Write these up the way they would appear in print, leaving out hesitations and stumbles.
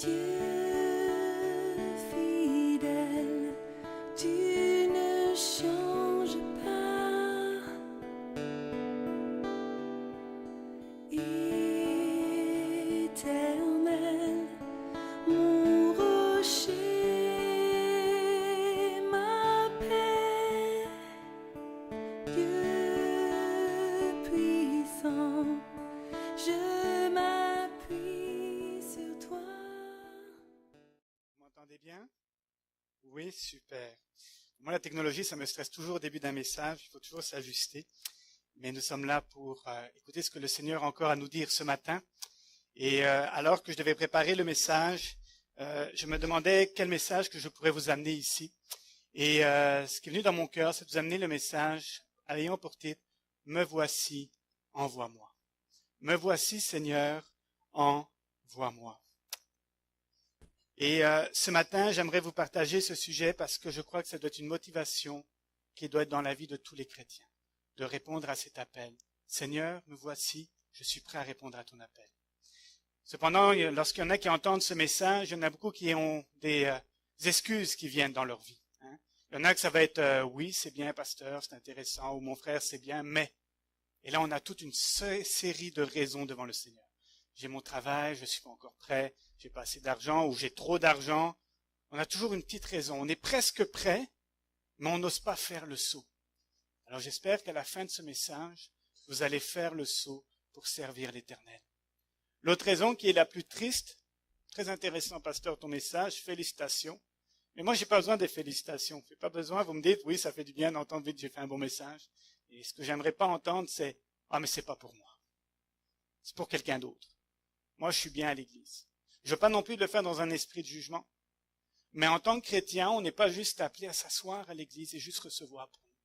Dieu fidèle, tu ne changes pas. Éternel, mon rocher, ma paix, Dieu puissant, je m'appuie sur toi. Vous m'entendez bien? Oui, super. Moi, la technologie, ça me stresse toujours au début d'un message. Il faut toujours s'ajuster. Mais nous sommes là pour écouter ce que le Seigneur a encore à nous dire ce matin. Et alors que je devais préparer le message, je me demandais quel message que je pourrais vous amener ici. Et ce qui est venu dans mon cœur, c'est de vous amener le message ayant pour titre « Me voici, envoie-moi ». Me voici, Seigneur, envoie-moi. Et ce matin, j'aimerais vous partager ce sujet parce que je crois que ça doit être une motivation qui doit être dans la vie de tous les chrétiens, de répondre à cet appel. Seigneur, me voici, je suis prêt à répondre à ton appel. Cependant, lorsqu'il y en a qui entendent ce message, il y en a beaucoup qui ont des excuses qui viennent dans leur vie. Hein. Il y en a que ça va être oui, c'est bien, pasteur, c'est intéressant, ou mon frère, c'est bien, mais. Et là, on a toute une série de raisons devant le Seigneur. J'ai mon travail, je suis pas encore prêt, j'ai pas assez d'argent, ou j'ai trop d'argent. On a toujours une petite raison. On est presque prêt, mais on n'ose pas faire le saut. Alors j'espère qu'à la fin de ce message, vous allez faire le saut pour servir l'Éternel. L'autre raison qui est la plus triste, très intéressant, pasteur, ton message, félicitations. Mais moi, j'ai pas besoin des félicitations. J'ai pas besoin, vous me dites, oui, ça fait du bien d'entendre vite, j'ai fait un bon message. Et ce que j'aimerais pas entendre, c'est, ah, mais c'est pas pour moi. C'est pour quelqu'un d'autre. Moi, je suis bien à l'église. Je veux pas non plus le faire dans un esprit de jugement. Mais en tant que chrétien, on n'est pas juste appelé à s'asseoir à l'église et juste recevoir pour nous.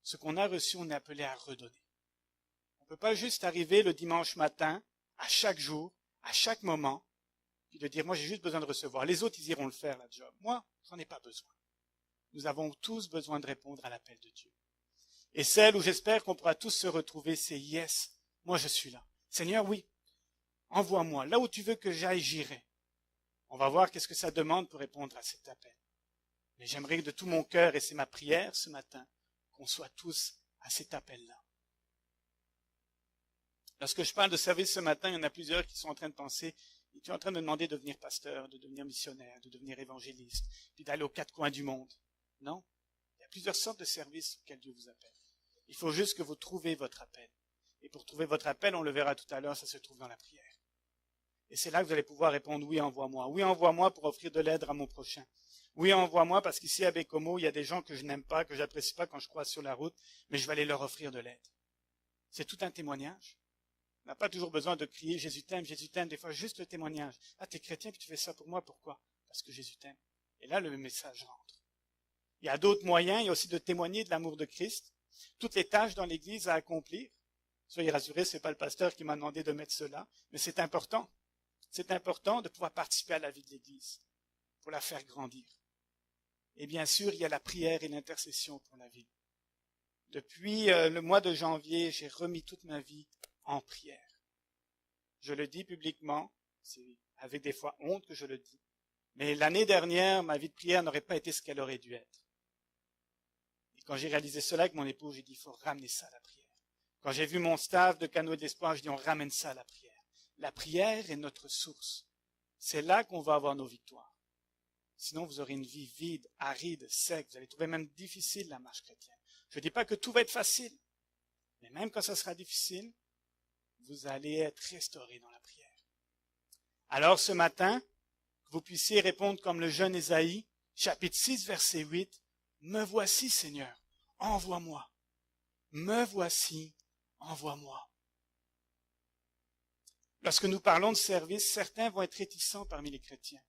Ce qu'on a reçu, on est appelé à redonner. On peut pas juste arriver le dimanche matin, à chaque jour, à chaque moment, puis de dire, moi, j'ai juste besoin de recevoir. Les autres, ils iront le faire, la job. Moi, j'en ai pas besoin. Nous avons tous besoin de répondre à l'appel de Dieu. Et celle où j'espère qu'on pourra tous se retrouver, c'est yes, moi je suis là. Seigneur, oui, envoie-moi. Là où tu veux que j'aille, j'irai. On va voir qu'est-ce que ça demande pour répondre à cet appel. Mais j'aimerais que de tout mon cœur, et c'est ma prière ce matin, qu'on soit tous à cet appel-là. Lorsque je parle de service ce matin, il y en a plusieurs qui sont en train de penser, tu es en train de me demander de devenir pasteur, de devenir missionnaire, de devenir évangéliste, puis d'aller aux quatre coins du monde. Non. Il y a plusieurs sortes de services auxquels Dieu vous appelle. Il faut juste que vous trouviez votre appel. Et pour trouver votre appel, on le verra tout à l'heure, ça se trouve dans la prière. Et c'est là que vous allez pouvoir répondre, oui, envoie-moi. Oui, envoie-moi pour offrir de l'aide à mon prochain. Oui, envoie-moi parce qu'ici à Bécomo, il y a des gens que je n'aime pas, que j'apprécie pas quand je croise sur la route, mais je vais aller leur offrir de l'aide. C'est tout un témoignage. On n'a pas toujours besoin de crier Jésus t'aime, des fois juste le témoignage. Ah, t'es chrétien puis tu fais ça pour moi, pourquoi? Parce que Jésus t'aime. Et là, le message rentre. Il y a d'autres moyens, il y a aussi de témoigner de l'amour de Christ. Toutes les tâches dans l'Église à accomplir. Soyez rassurés, ce n'est pas le pasteur qui m'a demandé de mettre cela, mais c'est important. C'est important de pouvoir participer à la vie de l'Église, pour la faire grandir. Et bien sûr, il y a la prière et l'intercession pour la vie. Depuis le mois de janvier, j'ai remis toute ma vie en prière. Je le dis publiquement, c'est avec des fois honte que je le dis, mais l'année dernière, ma vie de prière n'aurait pas été ce qu'elle aurait dû être. Et quand j'ai réalisé cela avec mon époux, j'ai dit, il faut ramener ça à la prière. Quand j'ai vu mon staff de Canaux de l'Espoir, je dis, on ramène ça à la prière. La prière est notre source. C'est là qu'on va avoir nos victoires. Sinon, vous aurez une vie vide, aride, sec. Vous allez trouver même difficile la marche chrétienne. Je ne dis pas que tout va être facile. Mais même quand ça sera difficile, vous allez être restauré dans la prière. Alors ce matin, que vous puissiez répondre comme le jeune Ésaïe, chapitre 6, verset 8, « Me voici, Seigneur, envoie-moi. Me voici, envoie-moi. » Lorsque nous parlons de service, certains vont être réticents parmi les chrétiens.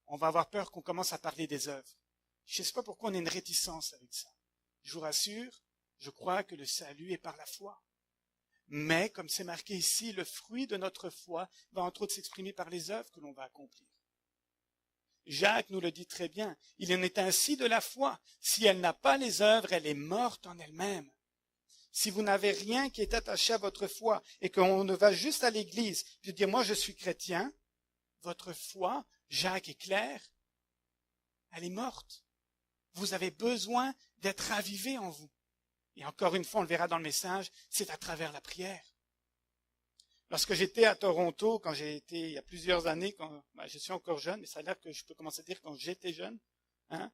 On va avoir peur qu'on commence à parler des œuvres. Je ne sais pas pourquoi on a une réticence avec ça. Je vous rassure, je crois que le salut est par la foi. Mais, comme c'est marqué ici, le fruit de notre foi va entre autres s'exprimer par les œuvres que l'on va accomplir. Jacques nous le dit très bien, il en est ainsi de la foi. Si elle n'a pas les œuvres, elle est morte en elle-même. Si vous n'avez rien qui est attaché à votre foi et qu'on ne va juste à l'église puis dire moi je suis chrétien, votre foi Jacques et Claire, elle est morte. Vous avez besoin d'être ravivé en vous. Et encore une fois, on le verra dans le message, c'est à travers la prière. Lorsque j'étais à Toronto, quand j'ai été il y a plusieurs années, je suis encore jeune, mais ça a l'air que je peux commencer à dire quand j'étais jeune, hein,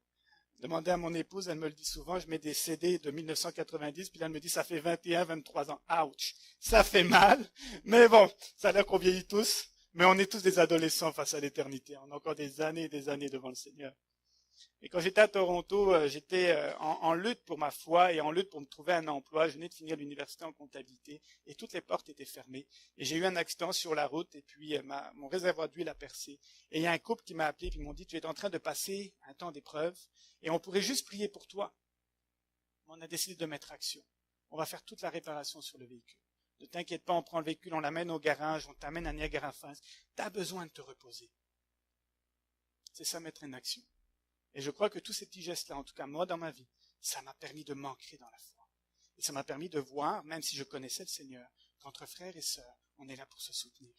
demandez à mon épouse, elle me le dit souvent, je mets des CD de 1990, puis là, elle me dit, ça fait 21, 23 ans. Ouch! Ça fait mal, mais bon, ça a l'air qu'on vieillit tous, mais on est tous des adolescents face à l'éternité. On a encore des années et des années devant le Seigneur. Et quand j'étais à Toronto, j'étais en lutte pour ma foi et en lutte pour me trouver un emploi. Je venais de finir l'université en comptabilité et toutes les portes étaient fermées. Et j'ai eu un accident sur la route et puis mon réservoir d'huile a percé. Et il y a un couple qui m'a appelé et ils m'ont dit, tu es en train de passer un temps d'épreuve et on pourrait juste prier pour toi. On a décidé de mettre action. On va faire toute la réparation sur le véhicule. Ne t'inquiète pas, on prend le véhicule, on l'amène au garage, on t'amène à Niagara Falls. Tu as besoin de te reposer. C'est ça, mettre en action. Et je crois que tous ces petits gestes-là, en tout cas moi dans ma vie, ça m'a permis de m'ancrer dans la foi. Et ça m'a permis de voir, même si je connaissais le Seigneur, qu'entre frères et sœurs, on est là pour se soutenir.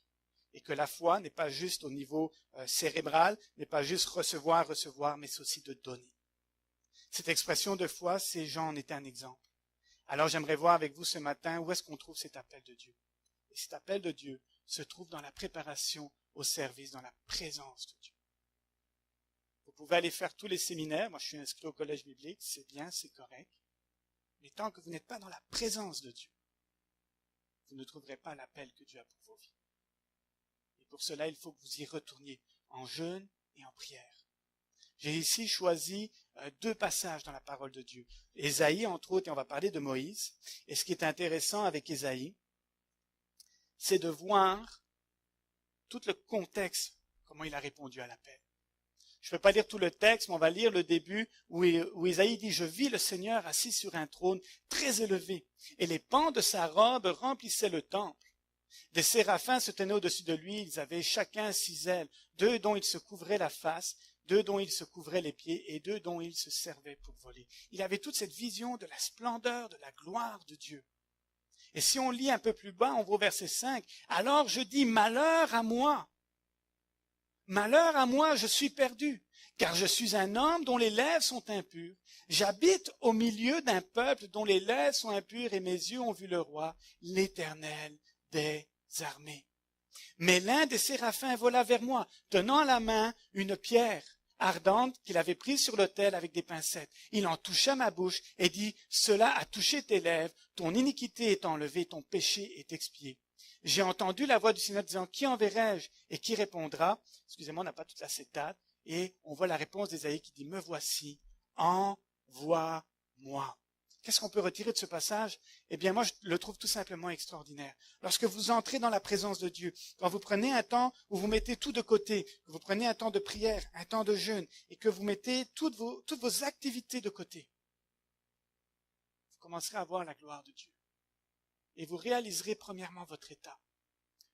Et que la foi n'est pas juste au niveau cérébral, n'est pas juste recevoir, mais c'est aussi de donner. Cette expression de foi, ces gens en étaient un exemple. Alors j'aimerais voir avec vous ce matin où est-ce qu'on trouve cet appel de Dieu. Et cet appel de Dieu se trouve dans la préparation au service, dans la présence de Dieu. Vous pouvez aller faire tous les séminaires. Moi, je suis inscrit au collège biblique. C'est bien, c'est correct. Mais tant que vous n'êtes pas dans la présence de Dieu, vous ne trouverez pas l'appel que Dieu a pour vos vies. Et pour cela, il faut que vous y retourniez en jeûne et en prière. J'ai ici choisi 2 passages dans la parole de Dieu. Ésaïe, entre autres, et on va parler de Moïse. Et ce qui est intéressant avec Ésaïe, c'est de voir tout le contexte, comment il a répondu à l'appel. Je ne vais pas lire tout le texte, mais on va lire le début où Ésaïe dit « Je vis le Seigneur assis sur un trône très élevé, et les pans de sa robe remplissaient le temple. Des séraphins se tenaient au-dessus de lui, ils avaient chacun 6 ailes, 2 dont ils se couvraient la face, 2 dont ils se couvraient les pieds, et 2 dont ils se servaient pour voler. » Il avait toute cette vision de la splendeur, de la gloire de Dieu. Et si on lit un peu plus bas, on voit au verset 5, « Alors je dis, malheur à moi ! Malheur à moi, je suis perdu, car je suis un homme dont les lèvres sont impures. J'habite au milieu d'un peuple dont les lèvres sont impures et mes yeux ont vu le roi, l'Éternel des armées. Mais l'un des séraphins vola vers moi, tenant à la main une pierre ardente qu'il avait prise sur l'autel avec des pincettes. Il en toucha ma bouche et dit, « Cela a touché tes lèvres, ton iniquité est enlevée, ton péché est expié. » J'ai entendu la voix du Seigneur disant, « Qui enverrai-je et qui répondra ?» Excusez-moi, on n'a pas toute la cétate. Et on voit la réponse d'Ésaïe qui dit, « Me voici, envoie-moi. » Qu'est-ce qu'on peut retirer de ce passage? Eh bien, moi, je le trouve tout simplement extraordinaire. Lorsque vous entrez dans la présence de Dieu, quand vous prenez un temps où vous mettez tout de côté, que vous prenez un temps de prière, un temps de jeûne, et que vous mettez toutes vos activités de côté, vous commencerez à voir la gloire de Dieu. Et vous réaliserez premièrement votre état.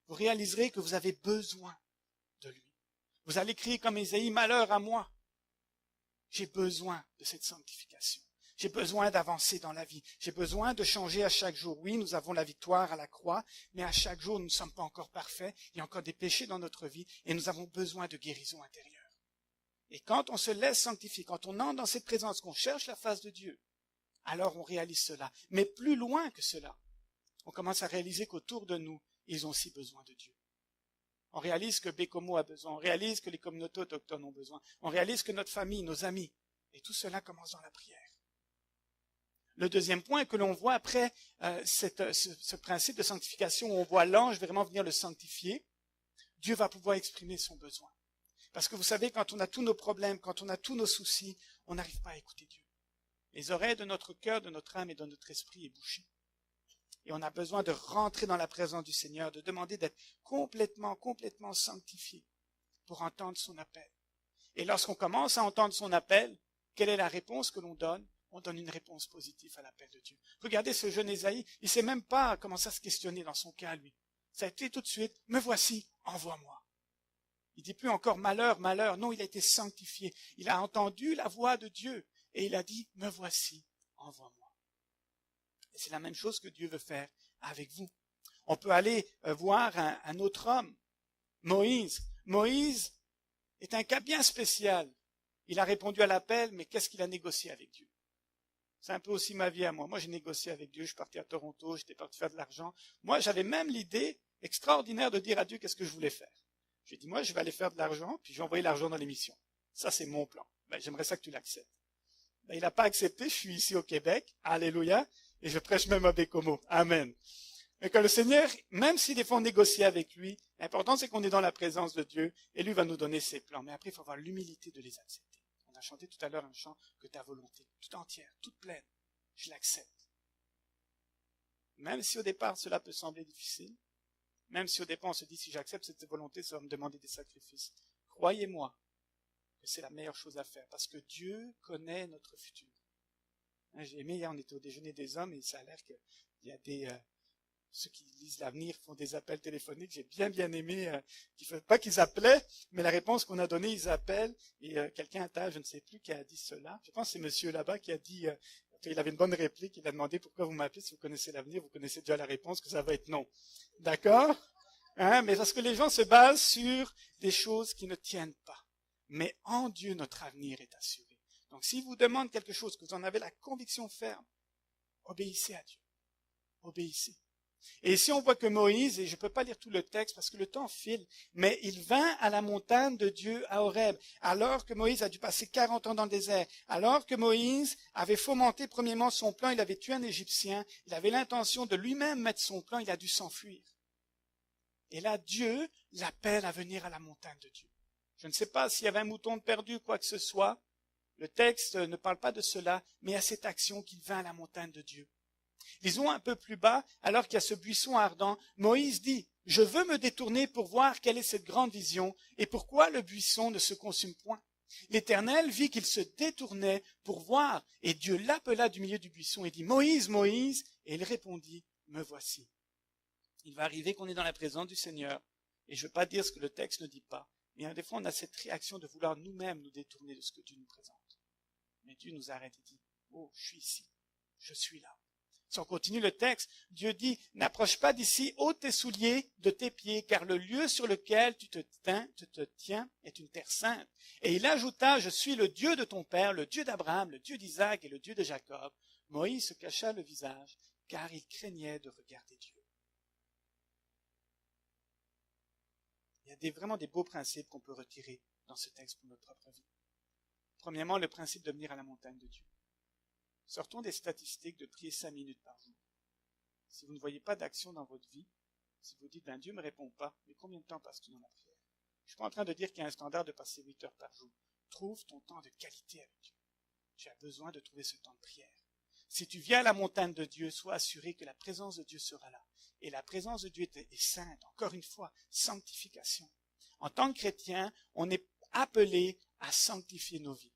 Vous réaliserez que vous avez besoin de lui. Vous allez crier comme Ésaïe, « Malheur à moi !» J'ai besoin de cette sanctification. J'ai besoin d'avancer dans la vie. J'ai besoin de changer à chaque jour. Oui, nous avons la victoire à la croix, mais à chaque jour, nous ne sommes pas encore parfaits. Il y a encore des péchés dans notre vie et nous avons besoin de guérison intérieure. Et quand on se laisse sanctifier, quand on entre dans cette présence, qu'on cherche la face de Dieu, alors on réalise cela. Mais plus loin que cela, on commence à réaliser qu'autour de nous, ils ont aussi besoin de Dieu. On réalise que Bécomo a besoin, on réalise que les communautés autochtones ont besoin, on réalise que notre famille, nos amis, et tout cela commence dans la prière. Le deuxième point que l'on voit après ce principe de sanctification, où on voit l'ange vraiment venir le sanctifier, Dieu va pouvoir exprimer son besoin. Parce que vous savez, quand on a tous nos problèmes, quand on a tous nos soucis, on n'arrive pas à écouter Dieu. Les oreilles de notre cœur, de notre âme et de notre esprit est bouchées. Et on a besoin de rentrer dans la présence du Seigneur, de demander d'être complètement sanctifié pour entendre son appel. Et lorsqu'on commence à entendre son appel, quelle est la réponse que l'on donne? On donne une réponse positive à l'appel de Dieu. Regardez ce jeune Ésaïe, il ne sait même pas commencer à se questionner dans son cas, lui. Ça a été tout de suite, « Me voici, envoie-moi ». Il dit plus encore « malheur, malheur ». Non, il a été sanctifié. Il a entendu la voix de Dieu et il a dit « Me voici, envoie-moi ». Et c'est la même chose que Dieu veut faire avec vous. On peut aller voir un autre homme, Moïse. Moïse, est un cas bien spécial. Il a répondu à l'appel, mais qu'est-ce qu'il a négocié avec Dieu? C'est un peu aussi ma vie à moi. Moi, j'ai négocié avec Dieu, je suis parti à Toronto, j'étais parti faire de l'argent. Moi, j'avais même l'idée extraordinaire de dire à Dieu qu'est-ce que je voulais faire. J'ai dit, moi, je vais aller faire de l'argent, puis je vais envoyer l'argent dans les missions. Ça, c'est mon plan. Ben, j'aimerais ça que tu l'acceptes. Ben, il n'a pas accepté, je suis ici au Québec, alléluia, et je prêche même à Bécomo. Amen. Mais que le Seigneur, même si des fois on négocie avec lui, l'important c'est qu'on est dans la présence de Dieu, et lui va nous donner ses plans. Mais après, il faut avoir l'humilité de les accepter. On a chanté tout à l'heure un chant que ta volonté, toute entière, toute pleine, je l'accepte. Même si au départ cela peut sembler difficile, même si au départ on se dit si j'accepte cette volonté, ça va me demander des sacrifices. Croyez-moi que c'est la meilleure chose à faire, parce que Dieu connaît notre futur. J'ai aimé, hier on était au déjeuner des hommes, et ça a l'air qu'il y a ceux qui lisent l'avenir font des appels téléphoniques. J'ai bien aimé, pas qu'ils appelaient, mais la réponse qu'on a donnée, ils appellent, et quelqu'un à table, je ne sais plus, qui a dit cela. Je pense que c'est monsieur là-bas qui a dit, il avait une bonne réplique, il a demandé pourquoi vous m'appelez, si vous connaissez l'avenir, vous connaissez déjà la réponse, que ça va être non. D'accord? Mais parce que les gens se basent sur des choses qui ne tiennent pas. Mais en Dieu, notre avenir est assuré. Donc s'il vous demande quelque chose, que vous en avez la conviction ferme, obéissez à Dieu. Obéissez. Et ici, on voit que Moïse, et je ne peux pas lire tout le texte parce que le temps file, mais il vint à la montagne de Dieu à Horeb, alors que Moïse a dû passer 40 ans dans le désert, alors que Moïse avait fomenté premièrement son plan, il avait tué un Égyptien, il avait l'intention de lui-même mettre son plan, il a dû s'enfuir. Et là, Dieu l'appelle à venir à la montagne de Dieu. Je ne sais pas s'il y avait un mouton de perdu, quoi que ce soit. Le texte ne parle pas de cela, mais à cette action qu'il vint à la montagne de Dieu. Lisons un peu plus bas, alors qu'il y a ce buisson ardent, Moïse dit, « Je veux me détourner pour voir quelle est cette grande vision et pourquoi le buisson ne se consume point. » L'Éternel vit qu'il se détournait pour voir, et Dieu l'appela du milieu du buisson et dit, « Moïse, Moïse !» Et il répondit, « Me voici. » Il va arriver qu'on est dans la présence du Seigneur, et je ne veux pas dire ce que le texte ne dit pas, mais des fois on a cette réaction de vouloir nous-mêmes nous détourner de ce que Dieu nous présente. Mais Dieu nous arrête et dit, « Oh, je suis ici, je suis là. » Si on continue le texte, Dieu dit, « N'approche pas d'ici, ôte tes souliers de tes pieds, car le lieu sur lequel tu te tiens est une terre sainte. » Et il ajouta, « Je suis le Dieu de ton père, le Dieu d'Abraham, le Dieu d'Isaac et le Dieu de Jacob. » Moïse se cacha le visage, car il craignait de regarder Dieu. Il y a vraiment des beaux principes qu'on peut retirer dans ce texte pour notre propre vie. Premièrement, le principe de venir à la montagne de Dieu. Sortons des statistiques de prier 5 minutes par jour. Si vous ne voyez pas d'action dans votre vie, si vous dites, Dieu ne me répond pas, mais combien de temps passes-tu dans la prière? Je ne suis pas en train de dire qu'il y a un standard de passer 8 heures par jour. Trouve ton temps de qualité avec Dieu. Tu as besoin de trouver ce temps de prière. Si tu viens à la montagne de Dieu, sois assuré que la présence de Dieu sera là. Et la présence de Dieu est sainte. Encore une fois, sanctification. En tant que chrétien, on est appelé à sanctifier nos vies.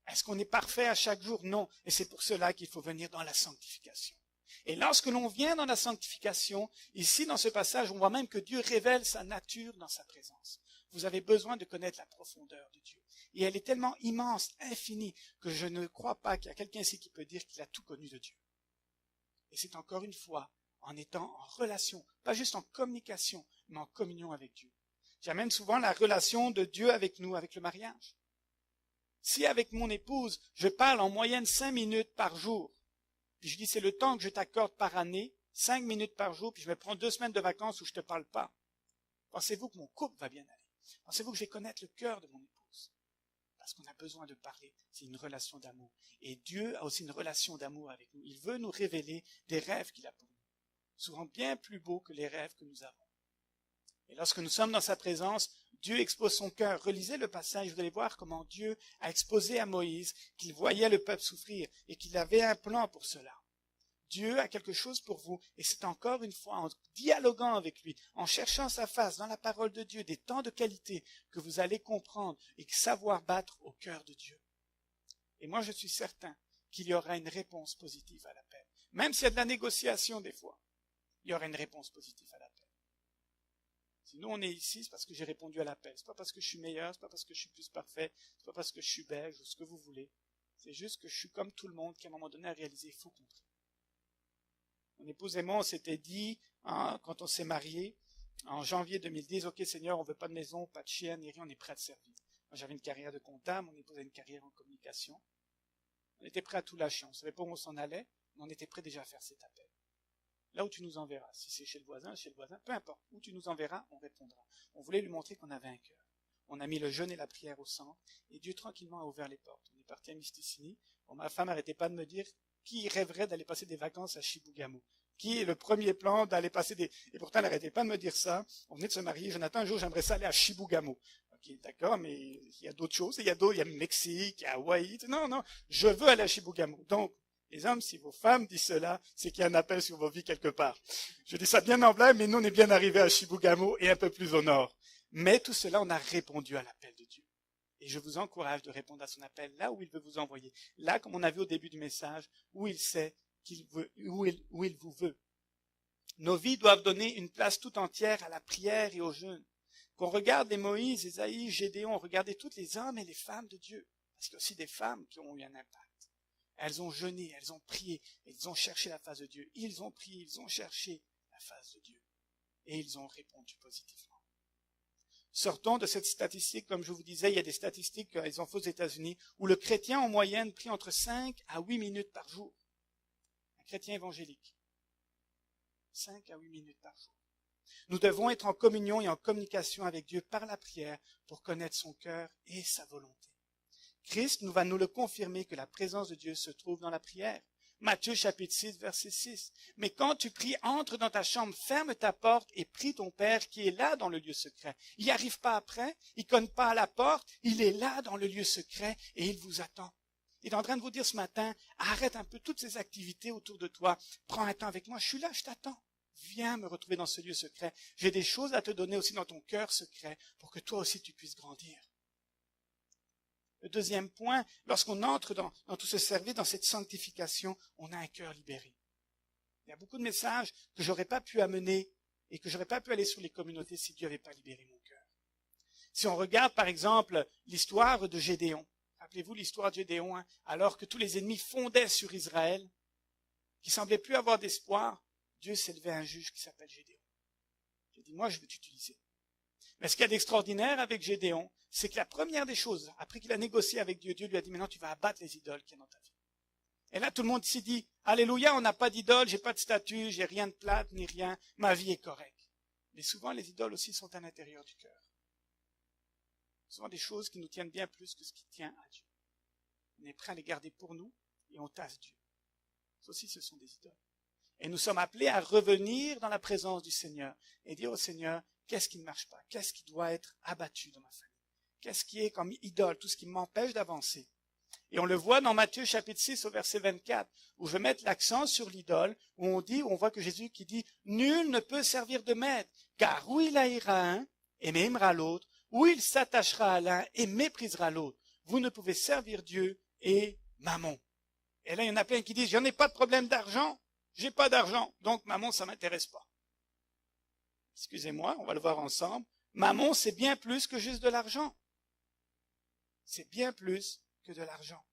Est-ce qu'on est parfait à chaque jour? Non. Et c'est pour cela qu'il faut venir dans la sanctification. Et lorsque l'on vient dans la sanctification, ici dans ce passage, on voit même que Dieu révèle sa nature dans sa présence. Vous avez besoin de connaître la profondeur de Dieu. Et elle est tellement immense, infinie, que je ne crois pas qu'il y a quelqu'un ici qui peut dire qu'il a tout connu de Dieu. Et c'est encore une fois en étant en relation, pas juste en communication, mais en communion avec Dieu. J'amène souvent la relation de Dieu avec nous, avec le mariage. Si avec mon épouse, je parle en moyenne 5 minutes par jour, puis je dis c'est le temps que je t'accorde par année, 5 minutes par jour, puis je me prends 2 semaines de vacances où je ne te parle pas, pensez-vous que mon couple va bien aller? Pensez-vous que je vais connaître le cœur de mon épouse? Parce qu'on a besoin de parler, c'est une relation d'amour. Et Dieu a aussi une relation d'amour avec nous. Il veut nous révéler des rêves qu'il a pour nous, souvent bien plus beaux que les rêves que nous avons. Et lorsque nous sommes dans sa présence, Dieu expose son cœur. Relisez le passage, vous allez voir comment Dieu a exposé à Moïse qu'il voyait le peuple souffrir et qu'il avait un plan pour cela. Dieu a quelque chose pour vous et c'est encore une fois en dialoguant avec lui, en cherchant sa face dans la parole de Dieu, des temps de qualité que vous allez comprendre et savoir battre au cœur de Dieu. Et moi je suis certain qu'il y aura une réponse positive à l'appel. Même s'il y a de la négociation des fois, il y aura une réponse positive à l'appel. Si nous on est ici, c'est parce que j'ai répondu à l'appel. C'est pas parce que je suis meilleur, c'est pas parce que je suis plus parfait, c'est pas parce que je suis belge ou ce que vous voulez. C'est juste que je suis comme tout le monde qui à un moment donné a réalisé il faut qu'on prie. Mon épouse et moi on s'était dit, quand on s'est mariés, en janvier 2010, ok Seigneur, on veut pas de maison, pas de chien, ni rien, on est prêt à te servir. Moi j'avais une carrière de comptable, mon épouse a une carrière en communication. On était prêt à tout lâcher, on ne savait pas où on s'en allait, mais on était prêt déjà à faire cet appel. Là où tu nous enverras, si c'est chez le voisin, peu importe, où tu nous enverras, on répondra. On voulait lui montrer qu'on avait un cœur. On a mis le jeûne et la prière au centre, et Dieu tranquillement a ouvert les portes. On est parti à Mysticini. Bon, ma femme n'arrêtait pas de me dire qui rêverait d'aller passer des vacances à Chibougamau. Qui est le premier plan d'aller passer des... Et pourtant, elle n'arrêtait pas de me dire ça. On venait de se marier. Jonathan, un jour, j'aimerais ça aller à Chibougamau. Ok, d'accord, mais il y a d'autres choses. Il y a le Mexique, il y a Hawaï. Non, je veux aller à Chibougamau. Donc, les hommes, si vos femmes disent cela, c'est qu'il y a un appel sur vos vies quelque part. Je dis ça bien en blague, mais nous, on est bien arrivés à Chibougamau et un peu plus au nord. Mais tout cela, on a répondu à l'appel de Dieu. Et je vous encourage de répondre à son appel là où il veut vous envoyer. Là, comme on a vu au début du message, où il sait qu'il veut, où il vous veut. Nos vies doivent donner une place tout entière à la prière et au jeûne. Qu'on regarde les Moïse, Ésaïe, Gédéon, regardez toutes les hommes et les femmes de Dieu. Parce qu'il y a aussi des femmes qui ont eu un impact. Elles ont jeûné, elles ont prié, elles ont cherché la face de Dieu. Ils ont prié, ils ont cherché la face de Dieu. Et ils ont répondu positivement. Sortons de cette statistique, comme je vous disais, il y a des statistiques qu'ils ont fait aux États-Unis, où le chrétien en moyenne prie entre 5 à 8 minutes par jour. Un chrétien évangélique. 5 à 8 minutes par jour. Nous devons être en communion et en communication avec Dieu par la prière pour connaître son cœur et sa volonté. Christ va nous le confirmer que la présence de Dieu se trouve dans la prière. Matthieu chapitre 6, verset 6. Mais quand tu pries, entre dans ta chambre, ferme ta porte et prie ton Père qui est là dans le lieu secret. Il n'y arrive pas après, il ne cogne pas à la porte, il est là dans le lieu secret et il vous attend. Il est en train de vous dire ce matin, arrête un peu toutes ces activités autour de toi, prends un temps avec moi, je suis là, je t'attends. Viens me retrouver dans ce lieu secret. J'ai des choses à te donner aussi dans ton cœur secret pour que toi aussi tu puisses grandir. Le deuxième point, lorsqu'on entre dans tout ce service, dans cette sanctification, on a un cœur libéré. Il y a beaucoup de messages que j'aurais pas pu amener et que j'aurais pas pu aller sur les communautés si Dieu n'avait pas libéré mon cœur. Si on regarde par exemple l'histoire de Gédéon, rappelez-vous l'histoire de Gédéon, hein, alors que tous les ennemis fondaient sur Israël, qui semblait plus avoir d'espoir, Dieu s'est levé un juge qui s'appelle Gédéon. J'ai dit, moi je veux t'utiliser. Mais ce qu'il y a d'extraordinaire avec Gédéon, c'est que la première des choses, après qu'il a négocié avec Dieu, Dieu lui a dit, maintenant tu vas abattre les idoles qu'il y a dans ta vie. Et là, tout le monde s'est dit, alléluia, on n'a pas d'idole, j'ai pas de statue, j'ai rien de plate, ni rien, ma vie est correcte. Mais souvent, les idoles aussi sont à l'intérieur du cœur. Souvent des choses qui nous tiennent bien plus que ce qui tient à Dieu. On est prêt à les garder pour nous et on tasse Dieu. Ça aussi, ce sont des idoles. Et nous sommes appelés à revenir dans la présence du Seigneur et dire au Seigneur, qu'est-ce qui ne marche pas? Qu'est-ce qui doit être abattu dans ma famille? Qu'est-ce qui est comme idole? Tout ce qui m'empêche d'avancer. Et on le voit dans Matthieu chapitre 6 au verset 24, où je vais mettre l'accent sur l'idole, où on voit que Jésus qui dit, nul ne peut servir de maître, car où il haïra un et m'aimera l'autre, ou il s'attachera à l'un et méprisera l'autre. Vous ne pouvez servir Dieu et Mammon. Et là, il y en a plein qui disent, j'en ai pas de problème d'argent, j'ai pas d'argent, donc Mammon, ça m'intéresse pas. Excusez-moi, on va le voir ensemble. Mammon, c'est bien plus que juste de l'argent. C'est bien plus que de l'argent.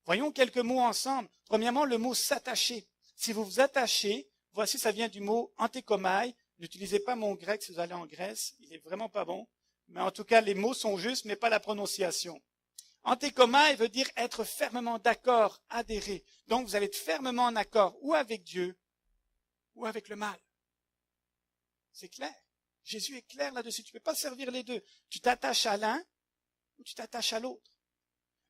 Voyons quelques mots ensemble. Premièrement, le mot s'attacher. Si vous vous attachez, voici, ça vient du mot antékomai. N'utilisez pas mon grec si vous allez en Grèce, il est vraiment pas bon. Mais en tout cas, les mots sont justes, mais pas la prononciation. Antékomai veut dire être fermement d'accord, adhérer. Donc, vous allez être fermement en accord ou avec Dieu ou avec le mal. C'est clair. Jésus est clair là-dessus. Tu ne peux pas servir les deux. Tu t'attaches à l'un ou tu t'attaches à l'autre.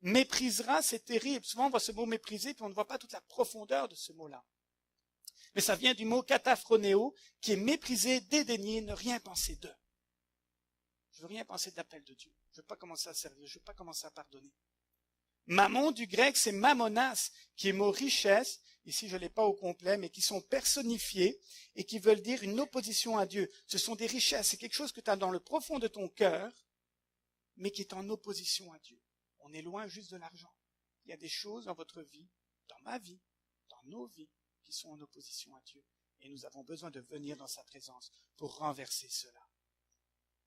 Méprisera, c'est terrible. Souvent, on voit ce mot mépriser, puis on ne voit pas toute la profondeur de ce mot-là. Mais ça vient du mot kataphronéo, qui est mépriser, dédaigner, ne rien penser d'eux. Je veux rien penser de l'appel de Dieu. Je veux pas commencer à servir, je veux pas commencer à pardonner. Mammon du grec, c'est mammonas, qui est mot richesse, ici je l'ai pas au complet, mais qui sont personnifiés et qui veulent dire une opposition à Dieu. Ce sont des richesses, c'est quelque chose que tu as dans le profond de ton cœur, mais qui est en opposition à Dieu. On est loin juste de l'argent. Il y a des choses dans votre vie, dans ma vie, dans nos vies, qui sont en opposition à Dieu. Et nous avons besoin de venir dans sa présence pour renverser cela.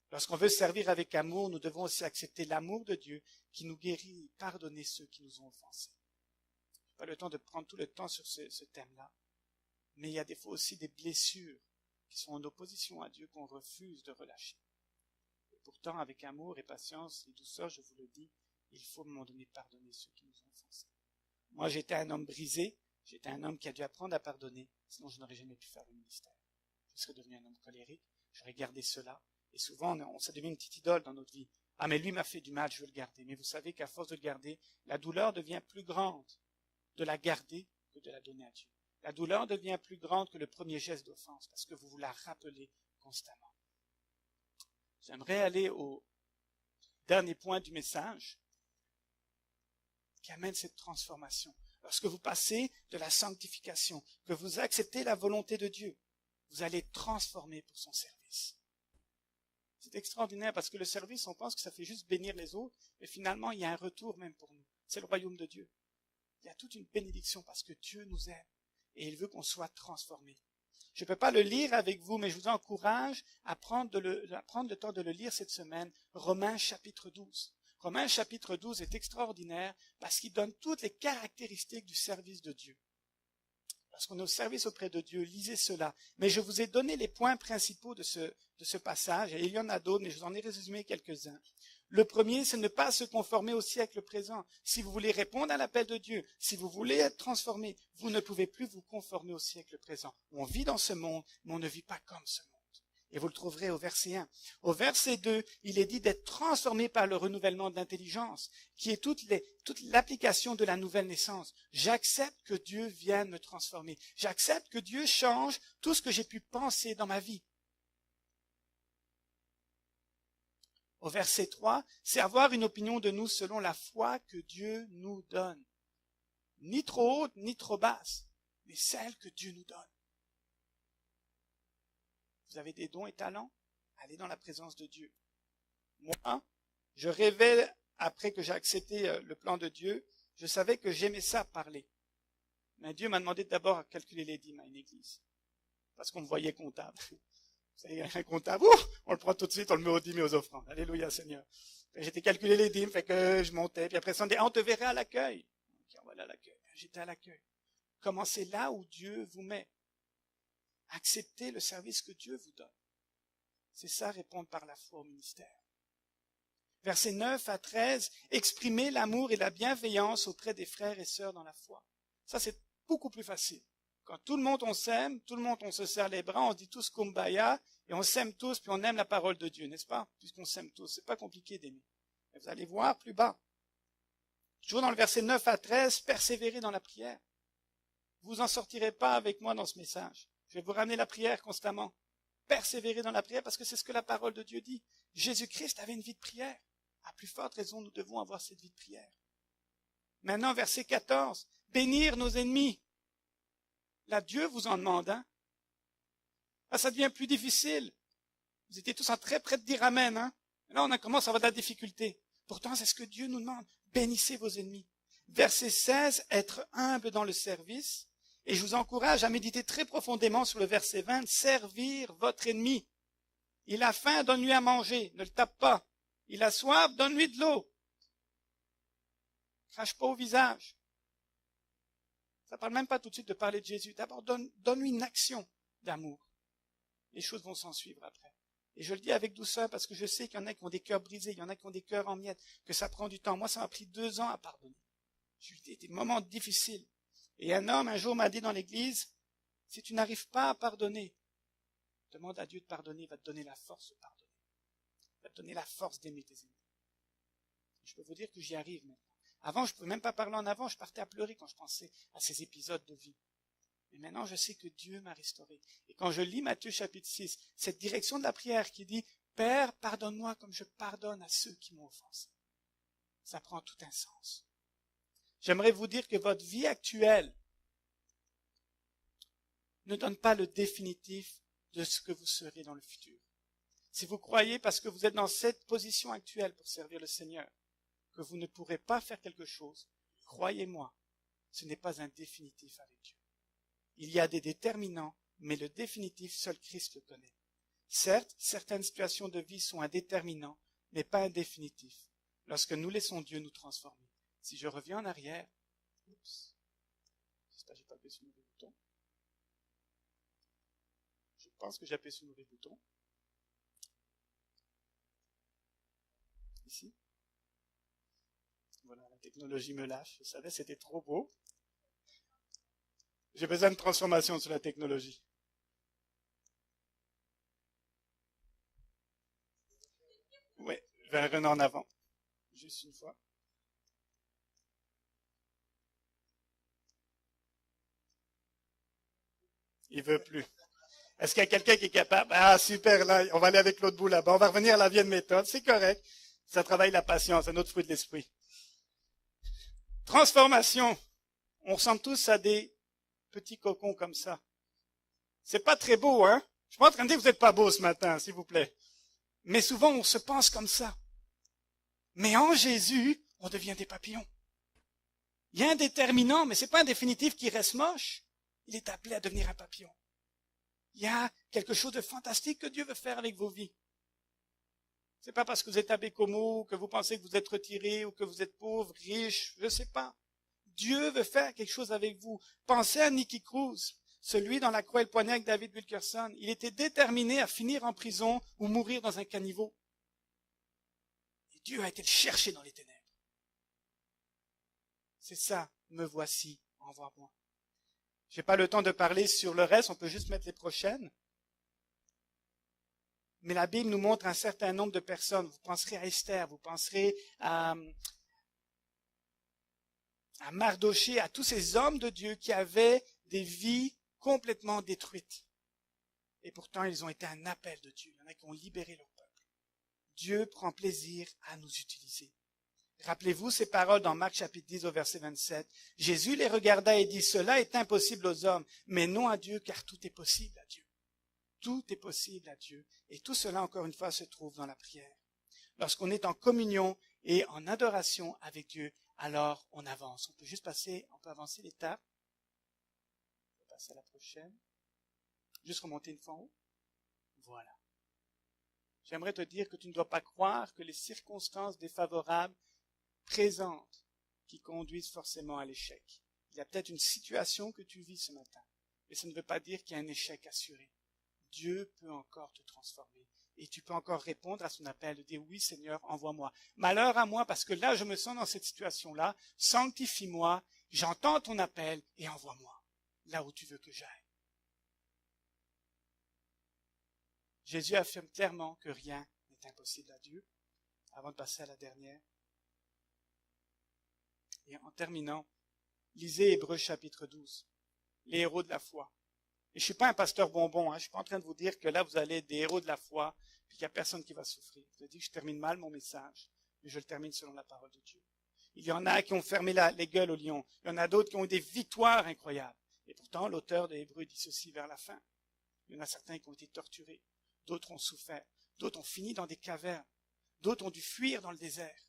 Lorsqu'on veut servir avec amour, nous devons aussi accepter l'amour de Dieu qui nous guérit et pardonner ceux qui nous ont offensés. Je n'ai pas le temps de prendre tout le temps sur ce thème-là. Mais il y a des fois aussi des blessures qui sont en opposition à Dieu, qu'on refuse de relâcher. Et pourtant, avec amour et patience et douceur, je vous le dis, il faut à un moment donné pardonner ceux qui nous ont offensés. Moi, j'étais un homme brisé, j'étais un homme qui a dû apprendre à pardonner, sinon je n'aurais jamais pu faire le ministère. Je serais devenu un homme colérique, j'aurais gardé cela, et souvent, ça devient une petite idole dans notre vie. Ah, mais lui m'a fait du mal, je veux le garder. Mais vous savez qu'à force de le garder, la douleur devient plus grande de la garder que de la donner à Dieu. La douleur devient plus grande que le premier geste d'offense, parce que vous vous la rappelez constamment. J'aimerais aller au dernier point du message qui amène cette transformation. Lorsque vous passez de la sanctification, que vous acceptez la volonté de Dieu, vous allez être transformé pour son service. C'est extraordinaire parce que le service, on pense que ça fait juste bénir les autres, mais finalement, il y a un retour même pour nous. C'est le royaume de Dieu. Il y a toute une bénédiction parce que Dieu nous aime et il veut qu'on soit transformé. Je ne peux pas le lire avec vous, mais je vous encourage à prendre le temps de le lire cette semaine. Romains chapitre 12. Romains chapitre 12 est extraordinaire parce qu'il donne toutes les caractéristiques du service de Dieu. Lorsqu'on est au service auprès de Dieu, lisez cela. Mais je vous ai donné les points principaux de ce passage, et il y en a d'autres, mais je vous en ai résumé quelques-uns. Le premier, c'est ne pas se conformer au siècle présent. Si vous voulez répondre à l'appel de Dieu, si vous voulez être transformé, vous ne pouvez plus vous conformer au siècle présent. On vit dans ce monde, mais on ne vit pas comme ce monde. Et vous le trouverez au verset 1. Au verset 2, il est dit d'être transformé par le renouvellement de l'intelligence, qui est toute l'application de la nouvelle naissance. J'accepte que Dieu vienne me transformer. J'accepte que Dieu change tout ce que j'ai pu penser dans ma vie. Au verset 3, c'est avoir une opinion de nous selon la foi que Dieu nous donne. Ni trop haute, ni trop basse, mais celle que Dieu nous donne. Vous avez des dons et talents? Allez dans la présence de Dieu. Moi, je rêvais, après que j'ai accepté le plan de Dieu, je savais que j'aimais ça parler. Mais Dieu m'a demandé d'abord à calculer les dîmes à une église. Parce qu'on me voyait comptable. Vous savez, un comptable, on le prend tout de suite, on le met aux dîmes et aux offrandes. Alléluia, Seigneur. J'étais calculé les dîmes, fait que je montais, puis après ça, on te verrait à l'accueil. Okay, on va aller à l'accueil. J'étais à l'accueil. Commencez là où Dieu vous met. Acceptez le service que Dieu vous donne. C'est ça, répondre par la foi au ministère. Versets 9 à 13, exprimez l'amour et la bienveillance auprès des frères et sœurs dans la foi. Ça, c'est beaucoup plus facile. Quand tout le monde, on s'aime, tout le monde, on se serre les bras, on dit tous kumbaya, et on s'aime tous, puis on aime la parole de Dieu, n'est-ce pas? Puisqu'on s'aime tous. C'est pas compliqué d'aimer. Et vous allez voir plus bas. Toujours dans le verset 9 à 13, persévérez dans la prière. Vous en sortirez pas avec moi dans ce message. Je vais vous ramener la prière constamment. Persévérez dans la prière parce que c'est ce que la parole de Dieu dit. Jésus-Christ avait une vie de prière. À plus forte raison, nous devons avoir cette vie de prière. Maintenant, verset 14. Bénir nos ennemis. Là, Dieu vous en demande. Là, ça devient plus difficile. Vous étiez tous en très près de dire Amen. Là, on commence à avoir de la difficulté. Pourtant, c'est ce que Dieu nous demande. Bénissez vos ennemis. Verset 16. Être humble dans le service. Et je vous encourage à méditer très profondément sur le verset 20, servir votre ennemi. Il a faim, donne-lui à manger, ne le tape pas. Il a soif, donne-lui de l'eau. Crache pas au visage. Ça parle même pas tout de suite de parler de Jésus. D'abord, donne-lui une action d'amour. Les choses vont s'en suivre après. Et je le dis avec douceur parce que je sais qu'il y en a qui ont des cœurs brisés, il y en a qui ont des cœurs en miettes, que ça prend du temps. Moi, ça m'a pris 2 ans à pardonner. J'ai eu des moments difficiles. Et un homme, un jour, m'a dit dans l'église, si tu n'arrives pas à pardonner, demande à Dieu de pardonner, il va te donner la force de pardonner. Il va te donner la force d'aimer tes ennemis. Je peux vous dire que j'y arrive maintenant. Avant, je ne pouvais même pas parler en avant, je partais à pleurer quand je pensais à ces épisodes de vie. Mais maintenant, je sais que Dieu m'a restauré. Et quand je lis Matthieu chapitre 6, cette direction de la prière qui dit, Père, pardonne-moi comme je pardonne à ceux qui m'ont offensé. Ça prend tout un sens. J'aimerais vous dire que votre vie actuelle ne donne pas le définitif de ce que vous serez dans le futur. Si vous croyez, parce que vous êtes dans cette position actuelle pour servir le Seigneur, que vous ne pourrez pas faire quelque chose, croyez-moi, ce n'est pas un définitif avec Dieu. Il y a des déterminants, mais le définitif, seul Christ le connaît. Certes, certaines situations de vie sont un déterminant, mais pas un définitif, lorsque nous laissons Dieu nous transformer. Si je reviens en arrière, j'espère que j'ai pas appuyé sur le bouton. pense que j'ai appuyé sur le mauvais bouton. Ici. Voilà, la technologie me lâche. Je savais, c'était trop beau. J'ai besoin de transformation sur la technologie. Oui, je vais revenir en avant. Juste une fois. Il veut plus. Est-ce qu'il y a quelqu'un qui est capable? Ah, super, là, on va aller avec l'autre bout là-bas. On va revenir à la vieille méthode. C'est correct. Ça travaille la patience, un autre fruit de l'esprit. Transformation. On ressemble tous à des petits cocons comme ça. C'est pas très beau, hein? Je suis pas en train de dire que vous n'êtes pas beau ce matin, s'il vous plaît. Mais souvent, on se pense comme ça. Mais en Jésus, on devient des papillons. Il y a un déterminant, mais c'est pas un définitif qui reste moche. Il est appelé à devenir un papillon. Il y a quelque chose de fantastique que Dieu veut faire avec vos vies. C'est pas parce que vous êtes à Bécomo, que vous pensez que vous êtes retiré, ou que vous êtes pauvre, riche, je sais pas. Dieu veut faire quelque chose avec vous. Pensez à Nicky Cruz, celui dans la croix et le poignet avec David Wilkerson. Il était déterminé à finir en prison ou mourir dans un caniveau. Et Dieu a été le chercher dans les ténèbres. C'est ça, me voici, envoie-moi. Je n'ai pas le temps de parler sur le reste, on peut juste mettre les prochaines. Mais la Bible nous montre un certain nombre de personnes. Vous penserez à Esther, vous penserez à Mardoché, à tous ces hommes de Dieu qui avaient des vies complètement détruites. Et pourtant, ils ont été un appel de Dieu. Il y en a qui ont libéré leur peuple. Dieu prend plaisir à nous utiliser. Rappelez-vous ces paroles dans Marc chapitre 10 au verset 27. Jésus les regarda et dit, cela est impossible aux hommes, mais non à Dieu, car tout est possible à Dieu. Tout est possible à Dieu. Et tout cela, encore une fois, se trouve dans la prière. Lorsqu'on est en communion et en adoration avec Dieu, alors on avance. On peut avancer l'étape. On va passer à la prochaine. Juste remonter une fois en haut. Voilà. J'aimerais te dire que tu ne dois pas croire que les circonstances défavorables présentes qui conduisent forcément à l'échec. Il y a peut-être une situation que tu vis ce matin, mais ça ne veut pas dire qu'il y a un échec assuré. Dieu peut encore te transformer et tu peux encore répondre à son appel de dire oui Seigneur, envoie-moi. Malheur à moi parce que là je me sens dans cette situation-là, sanctifie-moi, j'entends ton appel et envoie-moi là où tu veux que j'aille. Jésus affirme clairement que rien n'est impossible à Dieu. Avant de passer à la dernière. Et en terminant, lisez Hébreux chapitre 12, les héros de la foi. Et je suis pas un pasteur bonbon, je suis pas en train de vous dire que là vous allez être des héros de la foi, puis qu'il n'y a personne qui va souffrir. Je vous dis que je termine mal mon message, mais je le termine selon la parole de Dieu. Il y en a qui ont fermé les gueules aux lions, il y en a d'autres qui ont eu des victoires incroyables. Et pourtant, l'auteur de Hébreux dit ceci vers la fin. Il y en a certains qui ont été torturés, d'autres ont souffert, d'autres ont fini dans des cavernes, d'autres ont dû fuir dans le désert.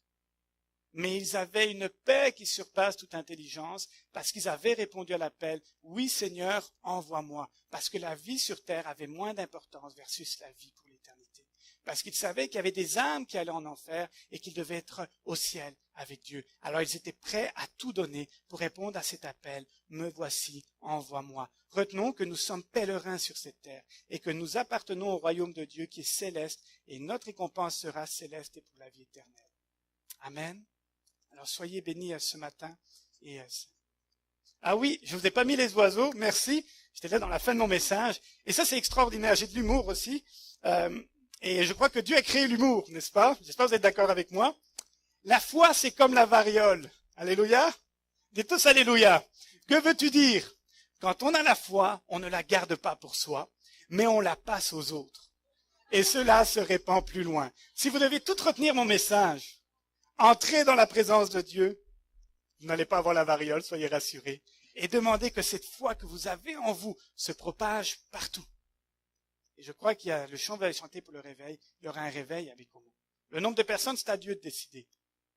Mais ils avaient une paix qui surpasse toute intelligence parce qu'ils avaient répondu à l'appel « Oui Seigneur, envoie-moi » parce que la vie sur terre avait moins d'importance versus la vie pour l'éternité. Parce qu'ils savaient qu'il y avait des âmes qui allaient en enfer et qu'ils devaient être au ciel avec Dieu. Alors ils étaient prêts à tout donner pour répondre à cet appel « Me voici, envoie-moi ». Retenons que nous sommes pèlerins sur cette terre et que nous appartenons au royaume de Dieu qui est céleste et notre récompense sera céleste et pour la vie éternelle. Amen. Alors soyez bénis ce matin. Ah oui, je vous ai pas mis les oiseaux, merci. J'étais là dans la fin de mon message. Et ça, c'est extraordinaire. J'ai de l'humour aussi. Et je crois que Dieu a créé l'humour, n'est-ce pas? J'espère que vous êtes d'accord avec moi. La foi, c'est comme la variole. Alléluia. Dites tous alléluia. Que veux-tu dire? Quand on a la foi, on ne la garde pas pour soi, mais on la passe aux autres. Et cela se répand plus loin. Si vous devez tout retenir mon message, entrez dans la présence de Dieu, vous n'allez pas avoir la variole, soyez rassurés, et demandez que cette foi que vous avez en vous se propage partout. Et je crois qu'il y a le chant va chanter pour le réveil, il y aura un réveil avec nous. Le nombre de personnes, c'est à Dieu de décider.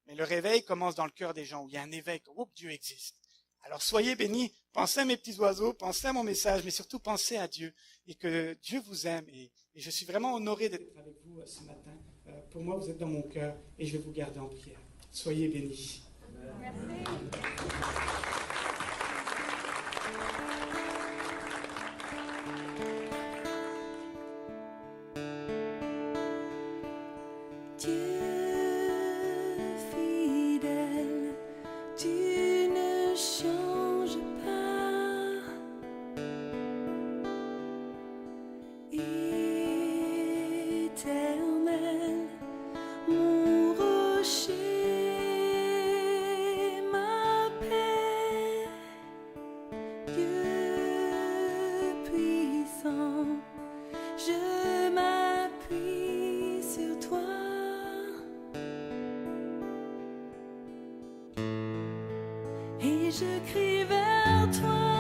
Mais le réveil commence dans le cœur des gens, où il y a un éveil, où Dieu existe. Alors soyez bénis, pensez à mes petits oiseaux, pensez à mon message, mais surtout pensez à Dieu, et que Dieu vous aime, et je suis vraiment honoré d'être avec vous ce matin. Pour moi, vous êtes dans mon cœur, et je vais vous garder en prière. Soyez bénis. Merci. et je crie vers toi.